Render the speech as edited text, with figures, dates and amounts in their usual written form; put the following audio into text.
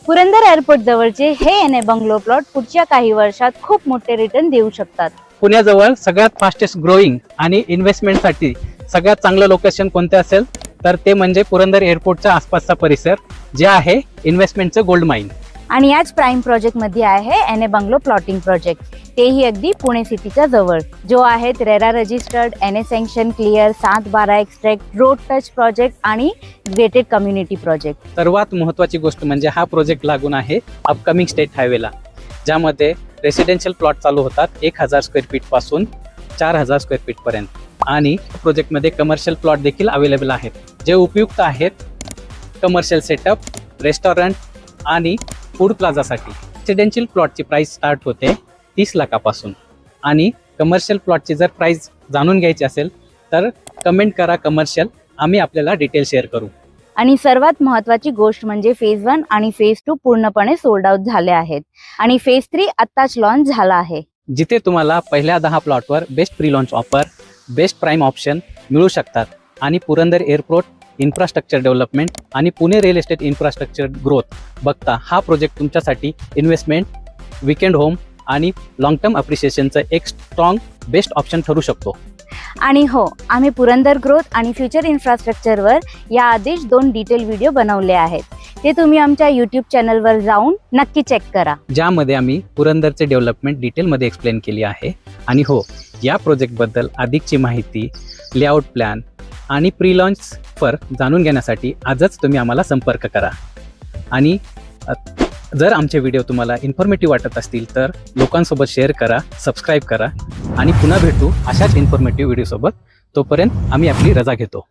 Purandar airport जवळचे हे N A bungalow plot पुढच्या काही वर्षात खूप मोठे रिटर्न देऊ शकतात. पुण्याजवळ सगळ्यात फास्टेस्ट ग्रोईंग आणि इन्व्हेस्टमेंटसाठी सगळ्यात चांगलं लोकेशन कोणते असेल तर ते म्हणजे पुरंदर एअरपोर्टच्या आसपासचा परिसर, जे आहे इन्व्हेस्टमेंटचं गोल्ड माइन. आणि याच प्राईम प्रोजेक्ट मध्ये आहे N A bungalow plotting project, तेही अगदी पुणे सिटीच्या जवळ, जो आहेत RERA registered, N A sanction clear, 7/12 extract, road touch project आणि गेटेड कम्युनिटी प्रोजेक्ट. सर्वात महत्त्वाची गोष्ट म्हणजे हा प्रोजेक्ट लागून आहे अपकमिंग स्टेट हायवेला, ज्यामध्ये रेसिडेन्शियल प्लॉट चालू होतात 1000 स्क्वेअर फीट पासून 4000 स्क्वेअर फीट पर्यंत. आणि प्रोजेक्टमध्ये कमर्शियल प्लॉट देखील अवेलेबल आहेत, जे उपयुक्त आहेत कमर्शियल सेटअप, रेस्टॉरंट आणि फूड प्लाझासाठी. रेसिडेन्शियल प्लॉटची प्राइस स्टार्ट होते 30 लाखापासून आणि कमर्शियल प्लॉटची जर प्राइस जाणून घ्यायची असेल तर कमेंट करा कमर्शियल, आम्ही आपल्याला डिटेल शेअर करू. आणि सर्वात महत्त्वाची गोष्ट म्हणजे फेज 1 आणि फेज 2 पूर्णपणे सोल्ड आउट झाले आहेत आणि फेज 3 आत्ताच लॉन्च झाला आहे, जिथे तुम्हाला पहिल्या 10 प्लॉटवर best pre launch offer, best prime option मिळू शकतात. आणि पुरंदर एअरपोर्ट इन्फ्रास्ट्रक्चर डेव्हलपमेंट आणि Pune real estate infrastructure growth बघता हा प्रोजेक्ट तुमच्यासाठी इन्व्हेस्टमेंट, विकेंड होम आणि लॉंग टर्म अप्रिशिएशनचं एक स्ट्रॉंग बेस्ट ऑप्शन ठरू शकतो. आणि हो, आम्ही पुरंदर ग्रोथ आणि फ्युचर इन्फ्रास्ट्रक्चरवर याआधीच 2 डिटेल व्हिडिओ बनवले आहेत, ते तुम्ही आमच्या यूट्यूब चॅनलवर जाऊन नक्की चेक करा, ज्यामध्ये आम्ही पुरंदरचे डेव्हलपमेंट डिटेलमध्ये एक्सप्लेन केली आहे. आणि हो, या प्रोजेक्टबद्दल अधिकची माहिती, लेआउट प्लॅन आणि प्री लॉन्च ऑफर जाणून घेण्यासाठी आजच तुम्ही आम्हाला संपर्क करा. आणि जर आमचे व्हिडिओ तुम्हाला इन्फॉर्मेटिव्ह वाटत असतील तर लोकांसोबत शेअर करा, सबस्क्राईब करा आणि पुन्हा भेटू अशाच इन्फॉर्मेटिव्ह व्हिडिओसोबत. तोपर्यंत आम्ही आपली रजा घेतो.